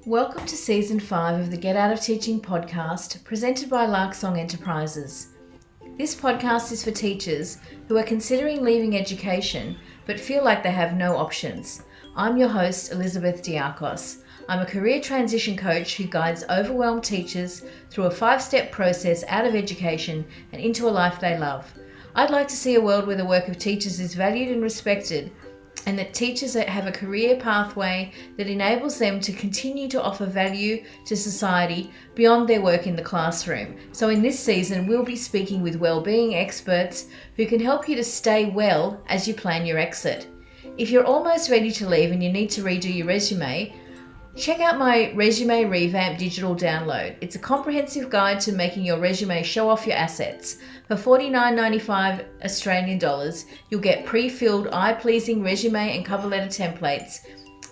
Welcome to Season 5 of the Get Out of Teaching podcast, presented by Larksong Enterprises. This podcast is for teachers who are considering leaving education but feel like they have no options. I'm your host, Elizabeth Diakos. I'm a career transition coach who guides overwhelmed teachers through a 5-step process out of education and into a life they love. I'd like to see a world where the work of teachers is valued and respected, and that teachers have a career pathway that enables them to continue to offer value to society beyond their work in the classroom. So in this season, we'll be speaking with wellbeing experts who can help you to stay well as you plan your exit. If you're almost ready to leave and you need to redo your resume, check out my Resume Revamp digital download. It's a comprehensive guide to making your resume show off your assets. For $49.95 Australian dollars, you'll get pre-filled, eye-pleasing resume and cover letter templates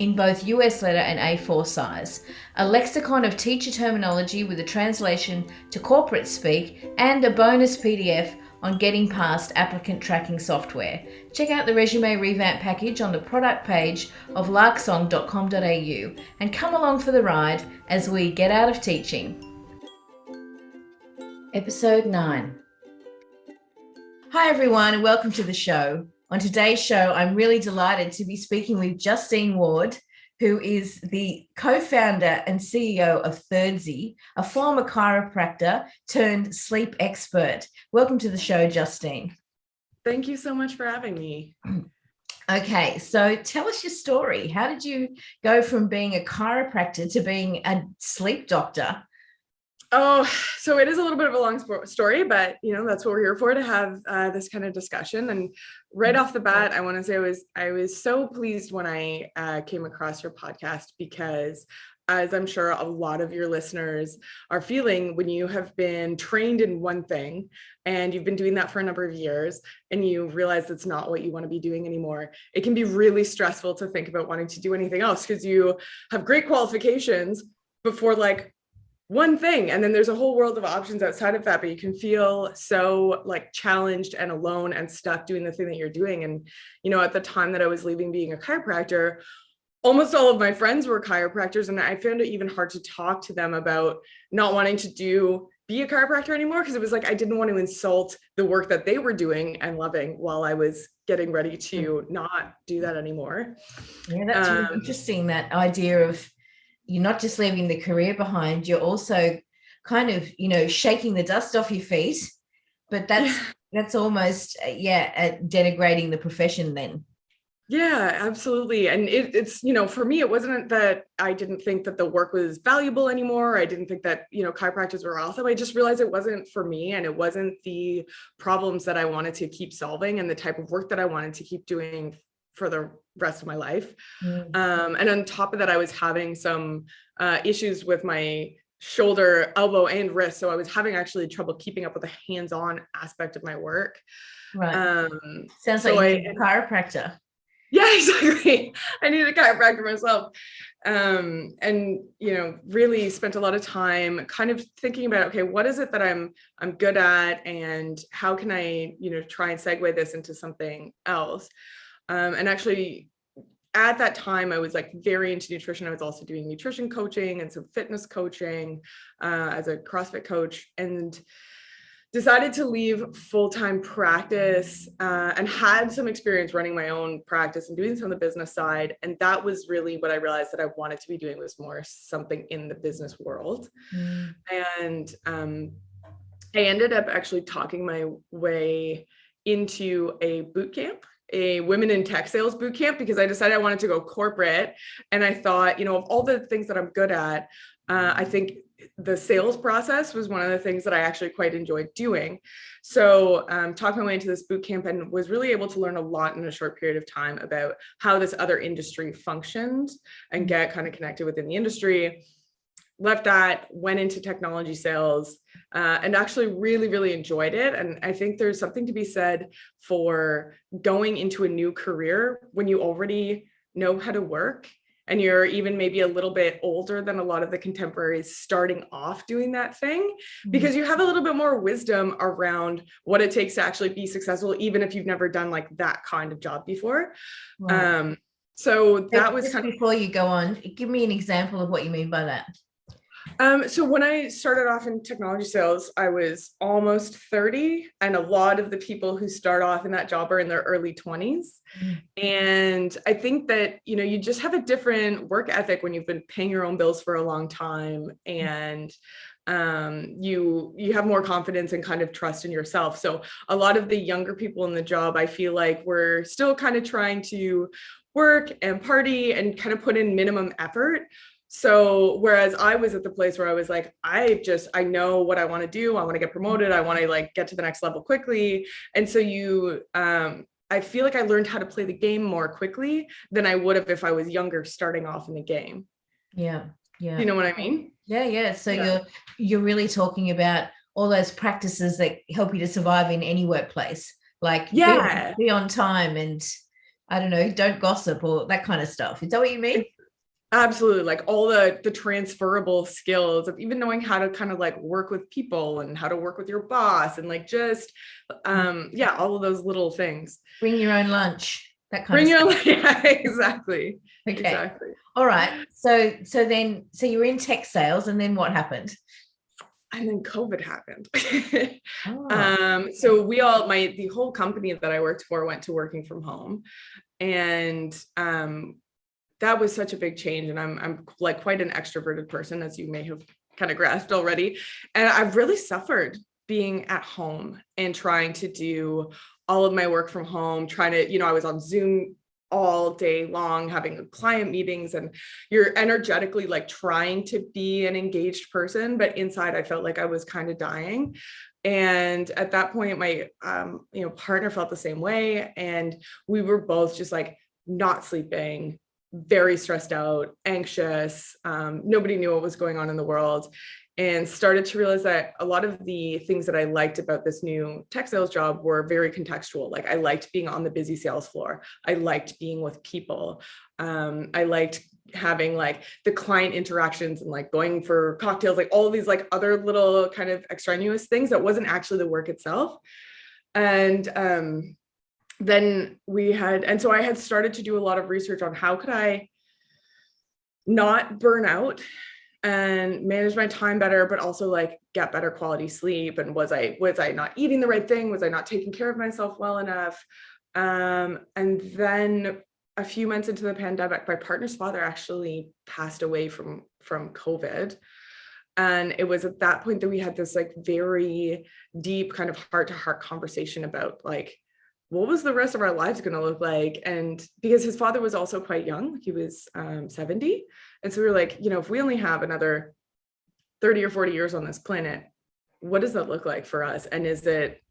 in both US letter and A4 size, a lexicon of teacher terminology with a translation to corporate speak, and a bonus PDF on getting past applicant tracking software. Check out the Resume Revamp package on the product page of larksong.com.au and come along for the ride as we get out of teaching. Episode 9. Hi everyone and welcome to the show. On today's show, I'm really delighted to be speaking with Justine Ward, who is the co-founder and CEO of Thirdzy, a former chiropractor turned sleep expert. Welcome to the show, Justine. Thank you so much for having me. Okay, so tell us your story. How did you go from being a chiropractor to being a sleep doctor? Oh, so it is a little bit of a long story, but that's what we're here for, to have this kind of discussion. And right off the bat, I want to say I was so pleased when I came across your podcast, because as I'm sure a lot of your listeners are feeling, when you have been trained in one thing and you've been doing that for a number of years and you realize it's not what you want to be doing anymore, it can be really stressful to think about wanting to do anything else, because you have great qualifications before like one thing, and then there's a whole world of options outside of that, but you can feel so like challenged and alone and stuck doing the thing that you're doing. And at the time that I was leaving being a chiropractor, almost all of my friends were chiropractors, and I found it even hard to talk to them about not wanting to be a chiropractor anymore, because it was like I didn't want to insult the work that they were doing and loving while I was getting ready to not do that anymore. Yeah, that's really interesting, that idea of you're not just leaving the career behind, you're also kind of, shaking the dust off your feet, but that's almost, denigrating the profession then. Yeah, absolutely. And it's, for me, it wasn't that I didn't think that the work was valuable anymore. I didn't think that, chiropractors were awesome. I just realized it wasn't for me, and it wasn't the problems that I wanted to keep solving and the type of work that I wanted to keep doing for the rest of my life. And on top of that, I was having some issues with my shoulder, elbow, and wrist. So I was having actually trouble keeping up with the hands-on aspect of my work. Right. Sounds like you need a chiropractor. Yeah, exactly. I need a chiropractor myself. And, really spent a lot of time kind of thinking about, okay, what is it that I'm good at, and how can I, try and segue this into something else? And actually, at that time, I was like very into nutrition. I was also doing nutrition coaching and some fitness coaching as a CrossFit coach, and decided to leave full-time practice and had some experience running my own practice and doing some of the business side. And that was really what I realized that I wanted to be doing, was more something in the business world. And I ended up actually talking my way into a boot camp, a women in tech sales boot camp, because I decided I wanted to go corporate. And I thought, of all the things that I'm good at, I think the sales process was one of the things that I actually quite enjoyed doing. So talked my way into this boot camp and was really able to learn a lot in a short period of time about how this other industry functioned and get kind of connected within the industry. Left that, went into technology sales, and actually really, really enjoyed it. And I think there's something to be said for going into a new career when you already know how to work, and you're even maybe a little bit older than a lot of the contemporaries starting off doing that thing, because you have a little bit more wisdom around what it takes to actually be successful, even if you've never done like that kind of job before. Right. So that was Just kind of, before you go on, give me an example of what you mean by that. so when I started off in technology sales, I was almost 30, and a lot of the people who start off in that job are in their early 20s. Mm. And I think that, you just have a different work ethic when you've been paying your own bills for a long time, and you have more confidence and kind of trust in yourself. So a lot of the younger people in the job, I feel like we're still kind of trying to work and party and kind of put in minimum effort. So whereas I was at the place where I was like, I know what I want to do. I want to get promoted. I want to like get to the next level quickly. And so I feel like I learned how to play the game more quickly than I would have if I was younger starting off in the game. Yeah. Yeah. You know what I mean? Yeah. So Yeah. you're really talking about all those practices that help you to survive in any workplace, like Yeah. be on time and I don't know, don't gossip or that kind of stuff. Is that what you mean? Absolutely. Like all the transferable skills of even knowing how to kind of like work with people and how to work with your boss and like just yeah, all of those little things. Bring your own lunch, that kind of Bring your stuff. yeah, exactly. Okay. Exactly. All right. So you were in tech sales, and then what happened? And then COVID happened. Oh. So the whole company that I worked for went to working from home. And that was such a big change. And I'm like quite an extroverted person, as you may have kind of grasped already. And I've really suffered being at home and trying to do all of my work from home, trying to, I was on Zoom all day long having client meetings, and you're energetically like trying to be an engaged person, but inside I felt like I was kind of dying. And at that point my partner felt the same way, and we were both just like not sleeping, very stressed out, anxious. Nobody knew what was going on in the world, and started to realize that a lot of the things that I liked about this new tech sales job were very contextual. Like I liked being on the busy sales floor. I liked being with people. I liked having like the client interactions and like going for cocktails, like all of these like other little kind of extraneous things that wasn't actually the work itself. And so I had started to do a lot of research on how could I not burn out and manage my time better, but also like get better quality sleep. And was I not eating the right thing? Was I not taking care of myself well enough? And then a few months into the pandemic, my partner's father actually passed away from COVID. And it was at that point that we had this like very deep kind of heart to heart conversation about like, what was the rest of our lives going to look like? And because his father was also quite young, he was 70. And so we were like, if we only have another 30 or 40 years on this planet, what does that look like for us? And is it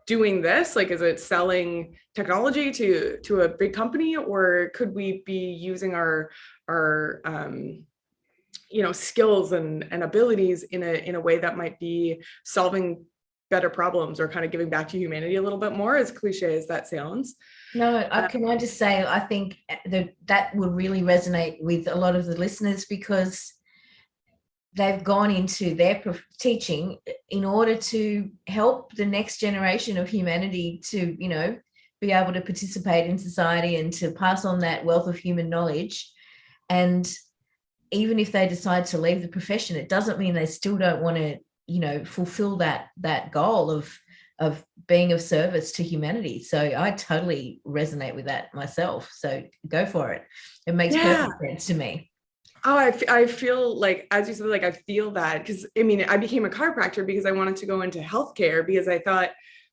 doing this? Like, is it selling technology to a big company, or could we be using our skills and abilities in a way that might be solving better problems or kind of giving back to humanity a little bit more, as cliche as that sounds? No, can I just say, I think that would really resonate with a lot of the listeners, because they've gone into their teaching in order to help the next generation of humanity to, be able to participate in society and to pass on that wealth of human knowledge. And even if they decide to leave the profession, it doesn't mean they still don't want to, fulfill that goal of being of service to humanity. So I totally resonate with that myself. So go for it. It makes perfect sense to me. Oh, I feel like, as you said, like I feel that, because I became a chiropractor because I wanted to go into healthcare because I thought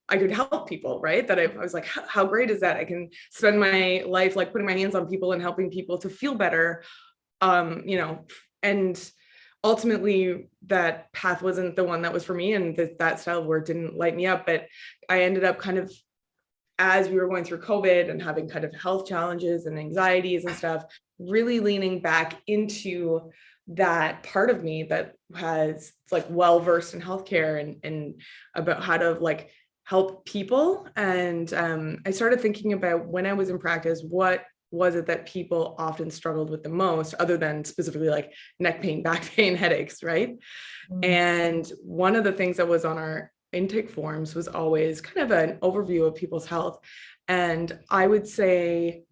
I could help people, right? That I was like, how great is that? I can spend my life like putting my hands on people and helping people to feel better. And ultimately that path wasn't the one that was for me, and that style of work didn't light me up. But I ended up kind of, as we were going through COVID and having kind of health challenges and anxieties and stuff, really leaning back into that part of me that has like well-versed in healthcare and about how to like help people. And I started thinking about, when I was in practice, what was it that people often struggled with the most, other than specifically like neck pain, back pain, headaches, right? And one of the things that was on our intake forms was always kind of an overview of people's health. And I would say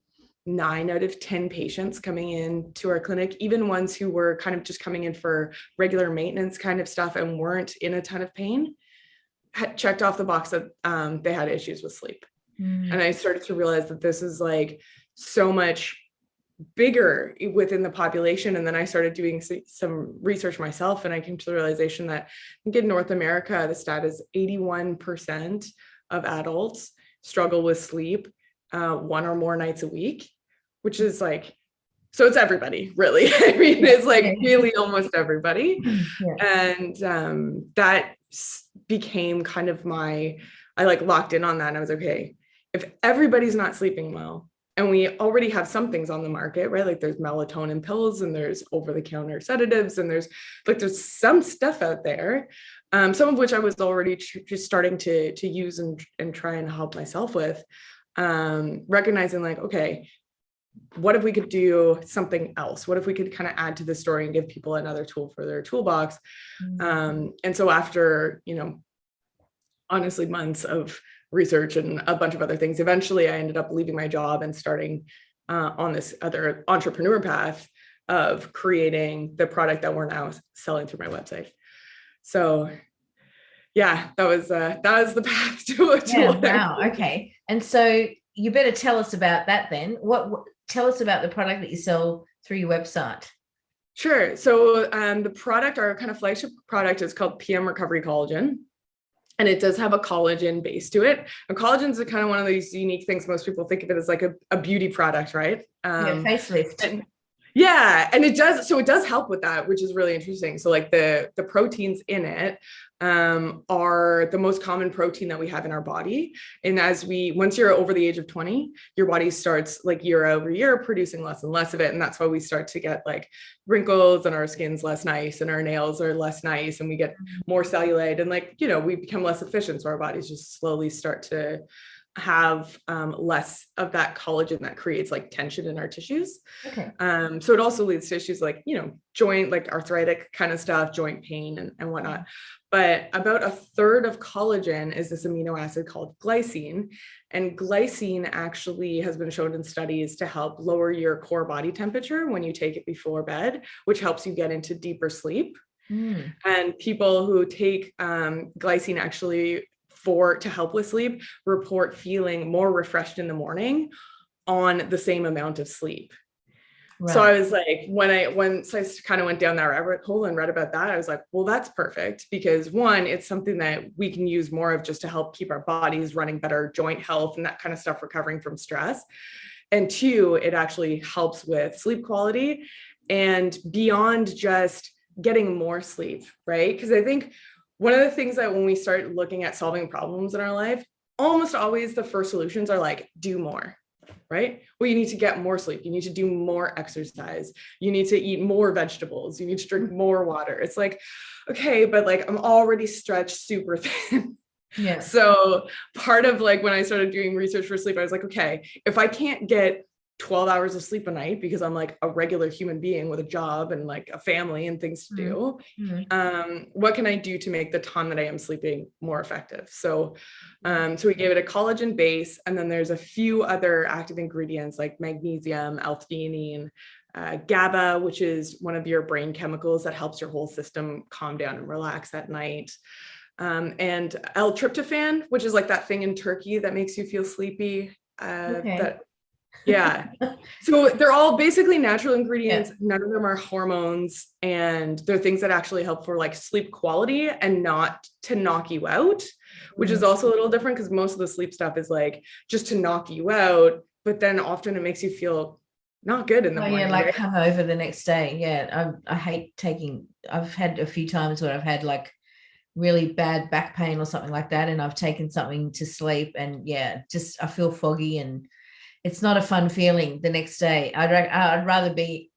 9 out of 10 patients coming in to our clinic, even ones who were kind of just coming in for regular maintenance kind of stuff and weren't in a ton of pain, had checked off the box that they had issues with sleep. And I started to realize that this is like so much bigger within the population. And then I started doing some research myself, and I came to the realization that I think in North America, the stat is 81% of adults struggle with sleep 1 or more nights a week, which is like, so it's everybody, really. I mean, it's like really almost everybody. And that became kind of I like locked in on that. And I was like, okay, if everybody's not sleeping well, and we already have some things on the market, right? Like there's melatonin pills and there's over-the-counter sedatives, and there's some stuff out there, some of which I was already just starting to use and try and help myself with, recognizing like, okay, what if we could do something else? What if we could kind of add to the story and give people another tool for their toolbox? And so after, honestly, months of research and a bunch of other things, eventually I ended up leaving my job and starting on this other entrepreneur path of creating the product that we're now selling through my website. So yeah, that was the path to wow. Okay. And so you better tell us about that then. Tell us about the product that you sell through your website. Sure. So the product, our kind of flagship product, is called PM Recovery Collagen. And it does have a collagen base to it. And collagen is kind of one of these unique things. Most people think of it as like a beauty product, right? Facelift. And it does. So it does help with that, which is really interesting. So like the proteins in it are the most common protein that we have in our body. And once you're over the age of 20, your body starts like year over year producing less and less of it. And that's why we start to get like wrinkles, and our skin's less nice, and our nails are less nice, and we get more cellulite, and like, we become less efficient. So our bodies just slowly start to have less of that collagen that creates like tension in our tissues. Okay. So it also leads to issues like, joint, like arthritic kind of stuff, joint pain and whatnot. But about a third of collagen is this amino acid called glycine. And glycine actually has been shown in studies to help lower your core body temperature when you take it before bed, which helps you get into deeper sleep. And people who take glycine actually to help with sleep report feeling more refreshed in the morning on the same amount of sleep. Right. So I was like, once I kind of went down that rabbit hole and read about that, I was like, well, that's perfect, because one, it's something that we can use more of just to help keep our bodies running better, joint health and that kind of stuff, recovering from stress. And two, it actually helps with sleep quality and beyond just getting more sleep, right? Because I think one of the things that when we start looking at solving problems in our life, almost always the first solutions are like, do more, right? Well, you need to get more sleep. You need to do more exercise. You need to eat more vegetables. You need to drink more water. It's like, okay, but like I'm already stretched super thin. Yeah. So part of like when I started doing research for sleep, I was like, okay, if I can't get 12 hours of sleep a night because I'm like a regular human being with a job and like a family and things to do, what can I do to make the time that I am sleeping more effective? So we gave it a collagen base, and then there's a few other active ingredients like magnesium, L-theanine, GABA, which is one of your brain chemicals that helps your whole system calm down and relax at night. And L-tryptophan, which is like that thing in turkey that makes you feel sleepy. Yeah. So they're all basically natural ingredients. Yeah. None of them are hormones, and they're things that actually help for like sleep quality and not to knock you out, which is also a little different because most of the sleep stuff is like just to knock you out, but then often it makes you feel not good in the morning. Yeah, like come over the next day. Yeah. I hate I've had a few times where I've had like really bad back pain or something like that, and I've taken something to sleep, and just I feel foggy, and it's not a fun feeling the next day. I'd rather be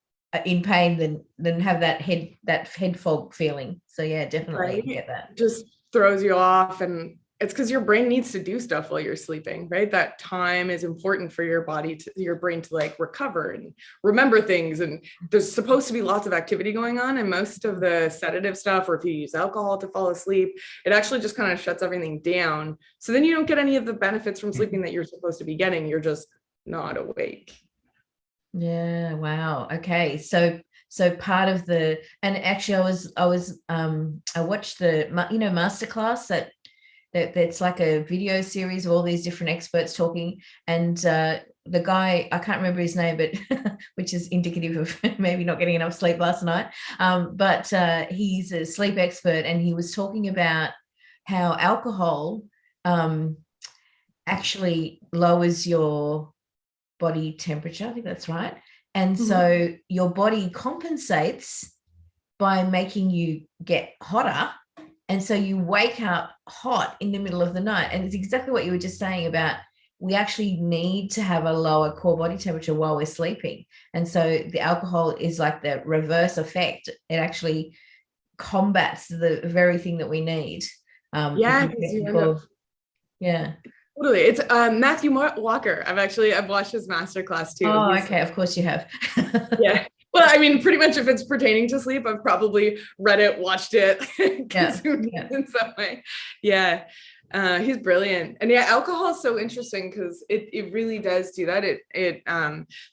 in pain than have that head fog feeling. So yeah, definitely right? Get that. Just throws you off, and it's because your brain needs to do stuff while you're sleeping, right? That time is important for your brain to like recover and remember things. And there's supposed to be lots of activity going on, and most of the sedative stuff, or if you use alcohol to fall asleep, it actually just kind of shuts everything down. So then you don't get any of the benefits from sleeping that you're supposed to be getting. You're just not awake. Yeah, wow. Okay. So part of the, and actually I watched the masterclass that's like a video series of all these different experts talking, and the guy, I can't remember his name, but which is indicative of maybe not getting enough sleep last night. But he's a sleep expert, and he was talking about how alcohol actually lowers your body temperature. I think that's right. And Mhm. so your body compensates by making you get hotter. And so you wake up hot in the middle of the night. And it's exactly what you were just saying about we actually need to have a lower core body temperature while we're sleeping. And so the alcohol is like the reverse effect. It actually combats the very thing that we need. Yeah, because you end up Yeah. totally. It's Matthew Walker. I've watched his masterclass too. Oh, He's okay. Of course you have. yeah. Well, I mean, pretty much if it's pertaining to sleep, I've probably read it, watched it, Yeah. consumed Yeah. it in some way. Yeah. He's brilliant. And yeah, alcohol is so interesting because it really does do that. It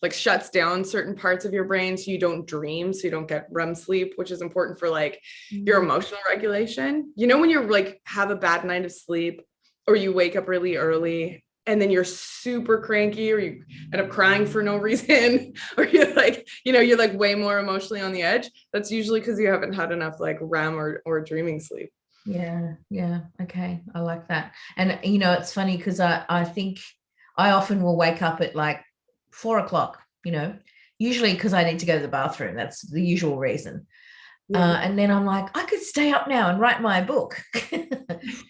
like shuts down certain parts of your brain so you don't dream, so you don't get REM sleep, which is important for like your emotional regulation. You know, when you're like have a bad night of sleep or you wake up really early and then you're super cranky or you end up crying for no reason or you're like, you're like way more emotionally on the edge. That's usually because you haven't had enough like REM or dreaming sleep. Yeah, yeah. Okay. I like that. And it's funny because I think I often will wake up at like 4 o'clock, usually because I need to go to the bathroom. That's the usual reason. Yeah. And then I'm like, I could stay up now and write my book.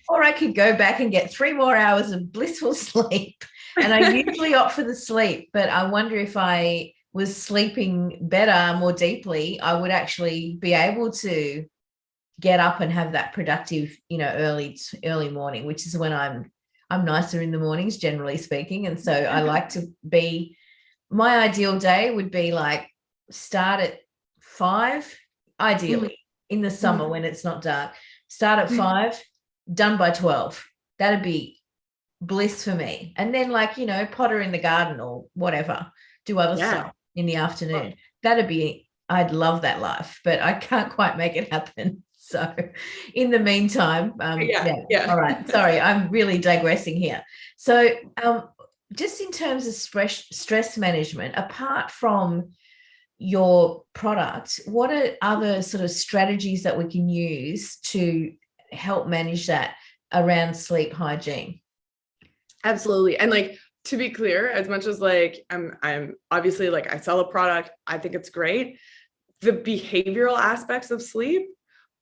Or I could go back and get 3 more hours of blissful sleep. And I usually opt for the sleep, but I wonder if I was sleeping better, more deeply, I would actually be able to get up and have that productive, early morning, which is when I'm nicer in the mornings, generally speaking. And so I like to be, my ideal day would be like start at 5, Mhm. ideally in the summer Mhm. when it's not dark. Start at 5, done by 12. That'd be bliss for me. And then like, potter in the garden or whatever, do other Yeah. stuff in the afternoon. I'd love that life, but I can't quite make it happen. So in the meantime, Yeah. yeah. Yeah. All right. Sorry, I'm really digressing here. So just in terms of stress management, apart from your product, what are other sort of strategies that we can use to help manage that around sleep hygiene? Absolutely. And like to be clear, as much as like I'm obviously like I sell a product, I think it's great. The behavioral aspects of sleep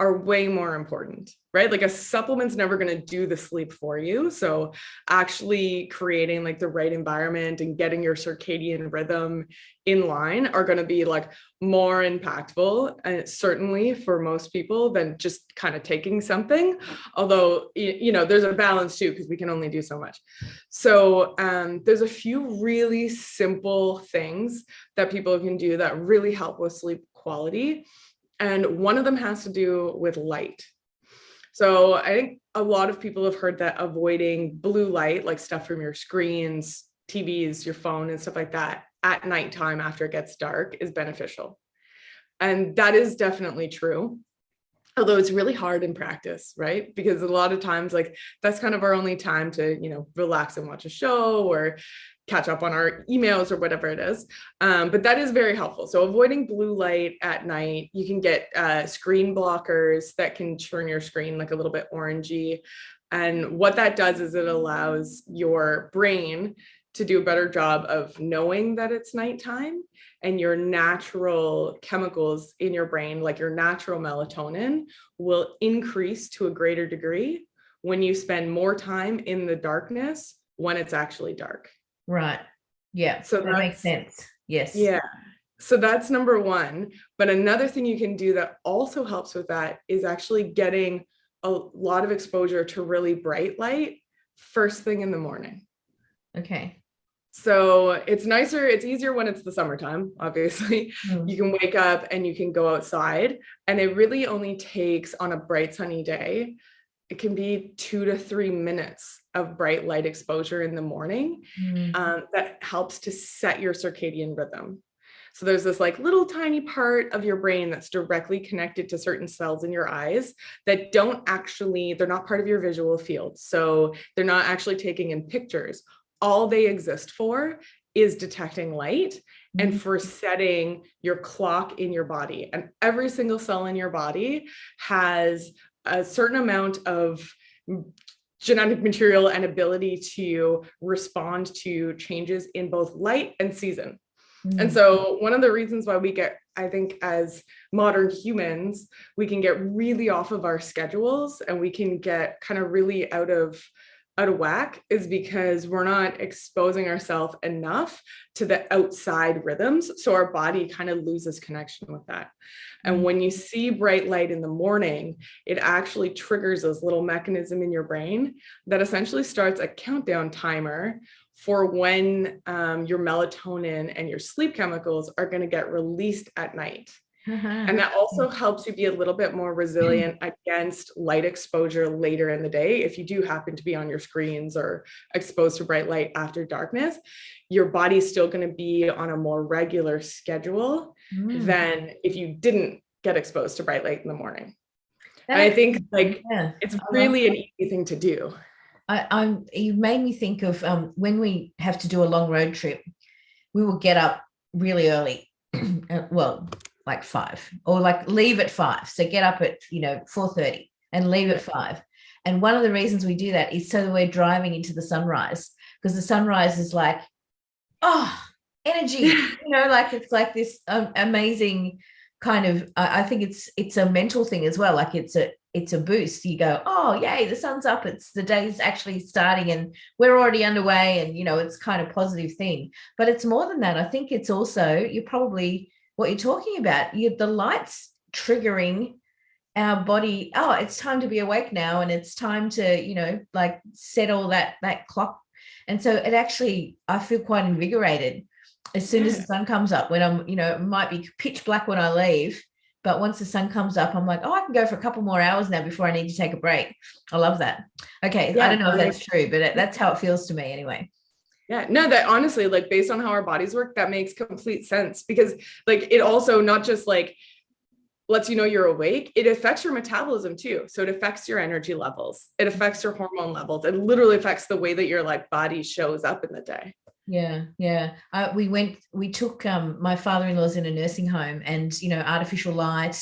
are way more important, right? Like a supplement's never going to do the sleep for you. So actually creating like the right environment and getting your circadian rhythm in line are going to be like more impactful, and certainly for most people, than just kind of taking something. Although, there's a balance too, because we can only do so much. So there's a few really simple things that people can do that really help with sleep quality. And one of them has to do with light. So I think a lot of people have heard that avoiding blue light, like stuff from your screens, TVs, your phone, and stuff like that at nighttime after it gets dark is beneficial. And that is definitely true. Although it's really hard in practice, right? Because a lot of times, like that's kind of our only time to, relax and watch a show or catch up on our emails or whatever it is. But that is very helpful. So avoiding blue light at night, you can get screen blockers that can turn your screen like a little bit orangey. And what that does is it allows your brain to do a better job of knowing that it's nighttime, and your natural chemicals in your brain, like your natural melatonin, will increase to a greater degree when you spend more time in the darkness when it's actually dark. Right. Yeah, So that makes sense. Yes. yeah. So that's number one. But another thing you can do that also helps with that is actually getting a lot of exposure to really bright light first thing in the morning. Okay. So it's nicer, it's easier when it's the summertime, obviously. Mm. You can wake up and you can go outside, and it really only takes, on a bright sunny day, it can be 2 to 3 minutes of bright light exposure in the morning. Mm. That helps to set your circadian rhythm. So there's this like little tiny part of your brain that's directly connected to certain cells in your eyes that they're not part of your visual field. So they're not actually taking in pictures. All they exist for is detecting light and for setting your clock in your body. And every single cell in your body has a certain amount of genetic material and ability to respond to changes in both light and season. And so one of the reasons why I think as modern humans, we can get really off of our schedules and we can get kind of really out of whack is because we're not exposing ourselves enough to the outside rhythms. So our body kind of loses connection with that. And when you see bright light in the morning, it actually triggers this little mechanism in your brain that essentially starts a countdown timer for when your melatonin and your sleep chemicals are going to get released at night. And that also helps you be a little bit more resilient against light exposure later in the day. If you do happen to be on your screens or exposed to bright light after darkness, your body's still going to be on a more regular schedule than if you didn't get exposed to bright light in the morning. And I think it's really an easy thing to do. You made me think of when we have to do a long road trip, we will get up really early. Well, like 5 or like leave at 5. So get up at, 4:30 and leave at 5. And one of the reasons we do that is so that we're driving into the sunrise, because the sunrise is like, energy, like it's like this amazing kind of, I think it's a mental thing as well. Like it's a boost. You go, oh, yay, the sun's up. The day's actually starting and we're already underway. And, it's kind of positive thing, but it's more than that. I think it's also, you're probably what you're talking about. The light's triggering our body. Oh, it's time to be awake now. And it's time to, like set all that clock. And so it actually, I feel quite invigorated as soon as the sun comes up when I'm, it might be pitch black when I leave, but once the sun comes up, I'm like, oh, I can go for a couple more hours now before I need to take a break. I love that. Okay. I don't know if that's true, but that's how it feels to me anyway. Yeah, no, that honestly, like based on how our bodies work, that makes complete sense, because like it also not just like lets you know you're awake, it affects your metabolism too. So it affects your energy levels, it affects your hormone levels, it literally affects the way that your like body shows up in the day. Yeah. We took my father-in-law's in a nursing home, and artificial light.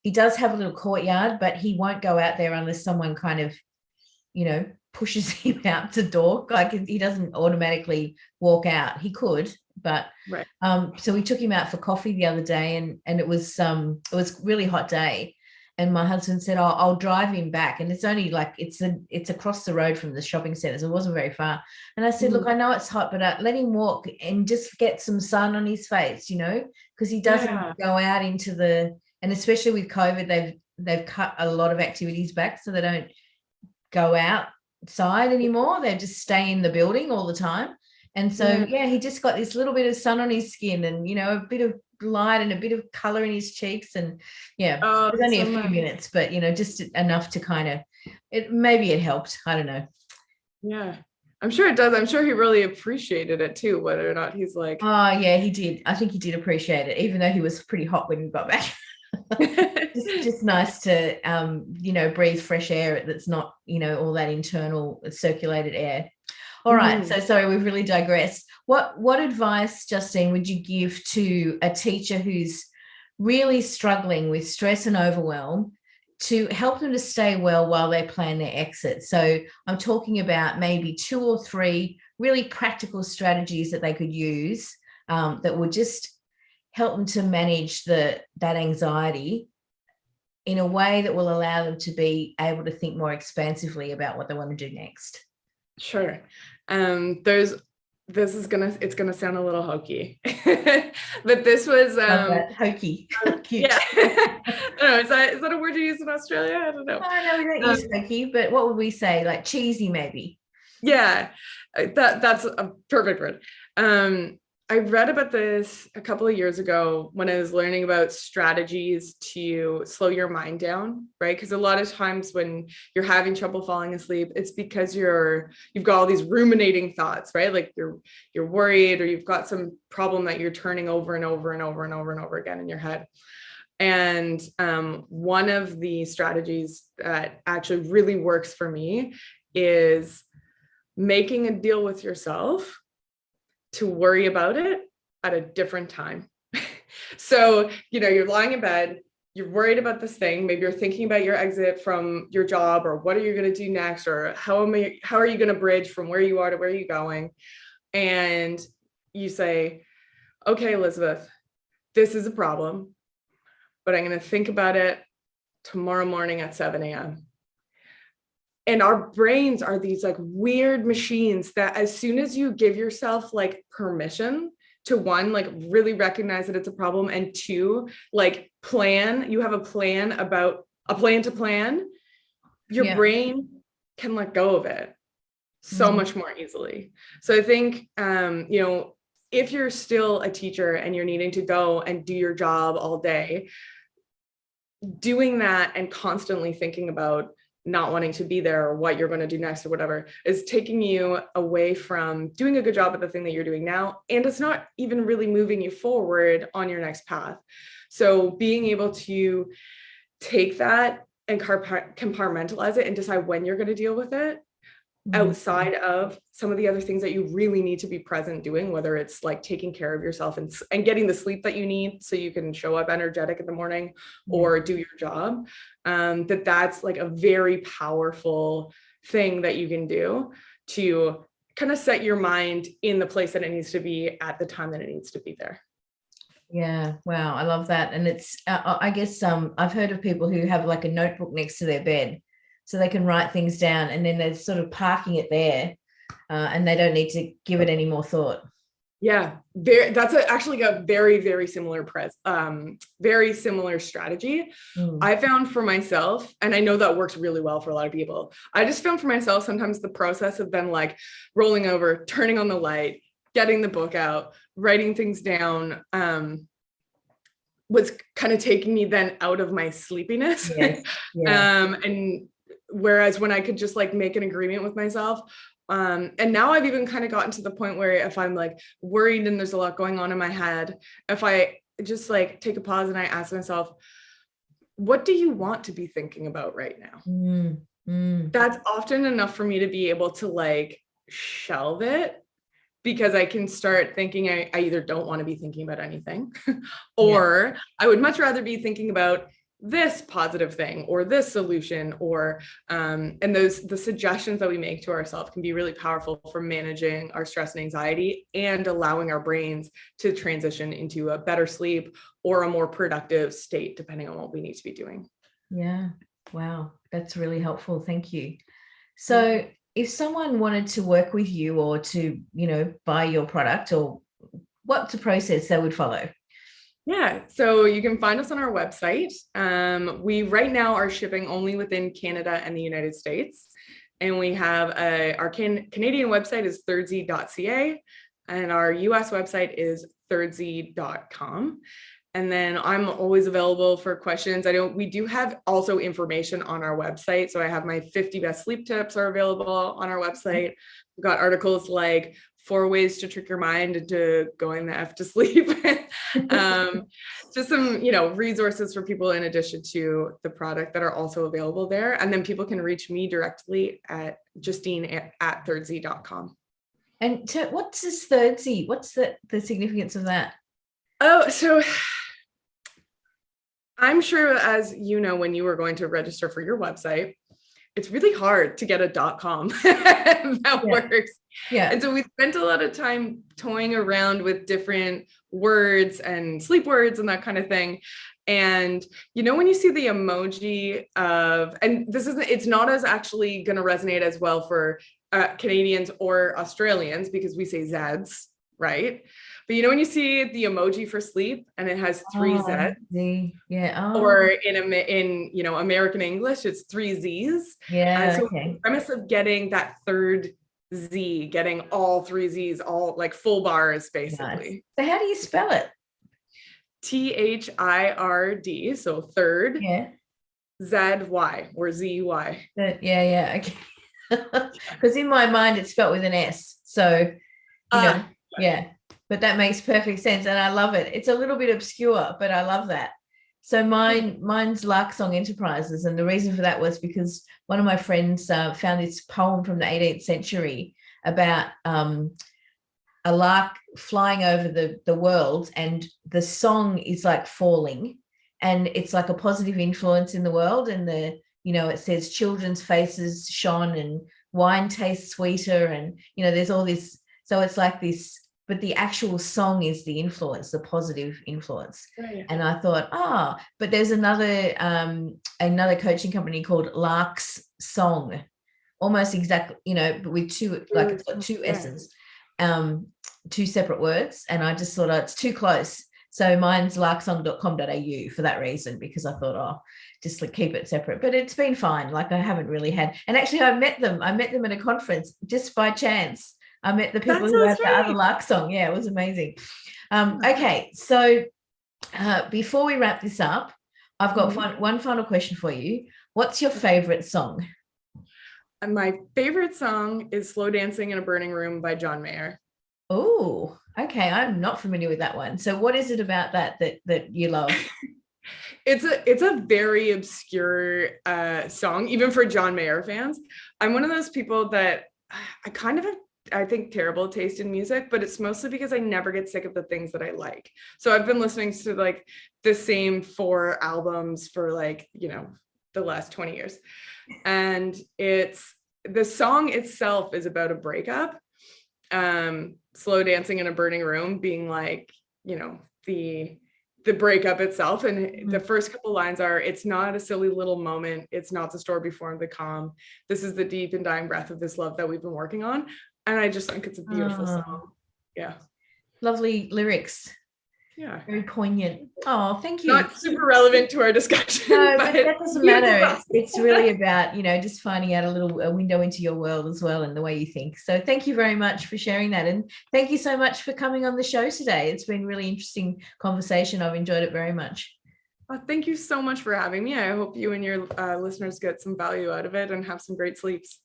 He does have a little courtyard, but he won't go out there unless someone kind of pushes him out the door. Like he doesn't automatically walk out. He could, but so we took him out for coffee the other day, and it was really hot day, and my husband said, I'll drive him back, and it's only like it's across the road from the shopping centre, so it wasn't very far. And I said, look, I know it's hot, but let him walk and just get some sun on his face, because he doesn't go out into and especially with COVID, they've cut a lot of activities back, so they don't go outside anymore. They just stay in the building all the time. And so he just got this little bit of sun on his skin, and a bit of light and a bit of color in his cheeks, and it was only a few minutes, but just enough to kind of maybe it helped. I don't know. I'm sure it does. I'm sure he really appreciated it too, whether or not he's like, oh yeah, he did. I think he did appreciate it, even though he was pretty hot when he got back. just nice to breathe fresh air that's not all that internal circulated air. All right, so sorry, we've really digressed. What advice, Justine, would you give to a teacher who's really struggling with stress and overwhelm to help them to stay well while they plan their exit? So I'm talking about maybe 2 or 3 really practical strategies that they could use that would just help them to manage that anxiety in a way that will allow them to be able to think more expansively about what they want to do next. Sure. It's gonna sound a little hokey, but this was hokey. Cute. Yeah. I don't know, is that a word you use in Australia? I don't know. No, we don't use hokey, but what would we say? Like cheesy, maybe. Yeah, that's a perfect word. I read about this a couple of years ago when I was learning about strategies to slow your mind down, right? Because a lot of times when you're having trouble falling asleep, it's because you've got all these ruminating thoughts, right? Like you're worried, or you've got some problem that you're turning over and over and over and over and over again in your head. And one of the strategies that actually really works for me is making a deal with yourself to worry about it at a different time. So, you're lying in bed, you're worried about this thing. Maybe you're thinking about your exit from your job, or what are you going to do next? Or how are you going to bridge from where you are to where you're going? And you say, okay, Elizabeth, this is a problem, but I'm going to think about it tomorrow morning at 7 a.m. And our brains are these like weird machines that as soon as you give yourself like permission to, one, like really recognize that it's a problem, and two, like you have a plan to plan, your brain can let go of it so much more easily. So I think, if you're still a teacher and you're needing to go and do your job all day, doing that and constantly thinking about not wanting to be there, or what you're going to do next, or whatever, is taking you away from doing a good job at the thing that you're doing now. And it's not even really moving you forward on your next path. So being able to take that and compartmentalize it and decide when you're going to deal with it, outside of some of the other things that you really need to be present doing, whether it's like taking care of yourself and getting the sleep that you need so you can show up energetic in the morning or do your job, that's like a very powerful thing that you can do to kind of set your mind in the place that it needs to be at the time that it needs to be there. Yeah, wow, I love that. And it's I guess I've heard of people who have like a notebook next to their bed so they can write things down, and then they're sort of parking it there, and they don't need to give it any more thought. Yeah, that's actually a very, very similar very similar strategy. I found for myself, and I know that works really well for a lot of people. I just found for myself, sometimes the process of then like rolling over, turning on the light, getting the book out, writing things down, was kind of taking me then out of my sleepiness. Yes. Yeah. And whereas when I could just like make an agreement with myself, and now I've even kind of gotten to the point where if I'm like worried and there's a lot going on in my head, if I just like take a pause and I ask myself, what do you want to be thinking about right now? That's often enough for me to be able to like shelve it, because I can start thinking I either don't want to be thinking about anything or I would much rather be thinking about this positive thing or this solution, or and the suggestions that we make to ourselves can be really powerful for managing our stress and anxiety and allowing our brains to transition into a better sleep or a more productive state, depending on what we need to be doing. Yeah. Wow. That's really helpful. Thank you. So if someone wanted to work with you or to, buy your product, or what's the process they would follow? Yeah, so you can find us on our website. We right now are shipping only within Canada and the United States. And we have our Canadian website is thirdzy.ca, and our US website is thirdzy.com. And then I'm always available for questions. We do have also information on our website. So I have my 50 best sleep tips are available on our website. We've got articles like 4 ways to trick your mind into going the F to sleep. Just some, resources for people in addition to the product that are also available there. And then people can reach me directly at Justine@thirdzy.com. And what's this Thirdzy? What's the significance of that? Oh, so I'm sure, as you know, when you were going to register for your website, it's really hard to get a .com that works. Yeah. And so we spent a lot of time toying around with different words and sleep words and that kind of thing. And, when you see the emoji and it's not as actually going to resonate as well for Canadians or Australians, because we say Zeds, right? But when you see the emoji for sleep and it has 3 Zs, or in American English, it's 3 Zs. Yeah. So the premise of getting that third Z, getting all 3 Z's, all like full bars, Nice. basically. So how do you spell it? THIRD, so third, Yeah. ZY or ZY. Yeah. Okay. Because in my mind it's spelled with an S. So, yeah. But that makes perfect sense, and I love it. It's a little bit obscure, but I love that. So mine's Lark Song Enterprises, and the reason for that was because one of my friends found this poem from the 18th century about a lark flying over the world, and the song is like falling, and it's like a positive influence in the world, and it says children's faces shone and wine tastes sweeter, and there's all this, so it's like this, but the actual song is the influence, the positive influence. Right. And I thought, but there's another coaching company called Lark's Song, almost exactly, but with two, like it's got two S's, two separate words, and I just thought, it's too close. So mine's larksong.com.au for that reason, because I thought, just like keep it separate. But it's been fine. Like I haven't really had, and actually I met them at a conference just by chance. I met the people who had the other Lark Song. Yeah, it was amazing. Okay, so before we wrap this up, I've got one final question for you. What's your favorite song? And my favorite song is Slow Dancing in a Burning Room by John Mayer. Oh, okay. I'm not familiar with that one. So what is it about that you love? It's a very obscure song, even for John Mayer fans. I'm one of those people that I kind of have, I think, terrible taste in music, but it's mostly because I never get sick of the things that I like. So I've been listening to like the same 4 albums for like, the last 20 years. And the song itself is about a breakup. Slow Dancing in a Burning Room being like, the breakup itself. And the first couple lines are, it's not a silly little moment. It's not the storm before the calm. This is the deep and dying breath of this love that we've been working on. And I just think it's a beautiful song. Yeah. Lovely lyrics. Yeah. Very poignant. Oh, thank you. Not super relevant to our discussion. No, but that doesn't matter. It's really about, just finding out a window into your world as well and the way you think. So thank you very much for sharing that. And thank you so much for coming on the show today. It's been a really interesting conversation. I've enjoyed it very much. Thank you so much for having me. I hope you and your listeners get some value out of it and have some great sleeps.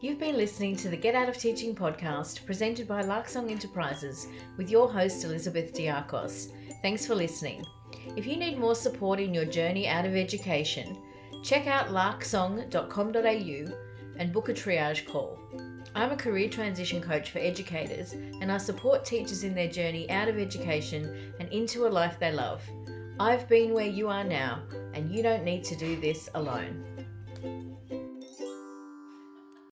You've been listening to the Get Out of Teaching podcast presented by Lark Song Enterprises with your host Elizabeth Diakos. Thanks for listening. If you need more support in your journey out of education, check out larksong.com.au and book a triage call. I'm a career transition coach for educators, and I support teachers in their journey out of education and into a life they love. I've been where you are now, and you don't need to do this alone.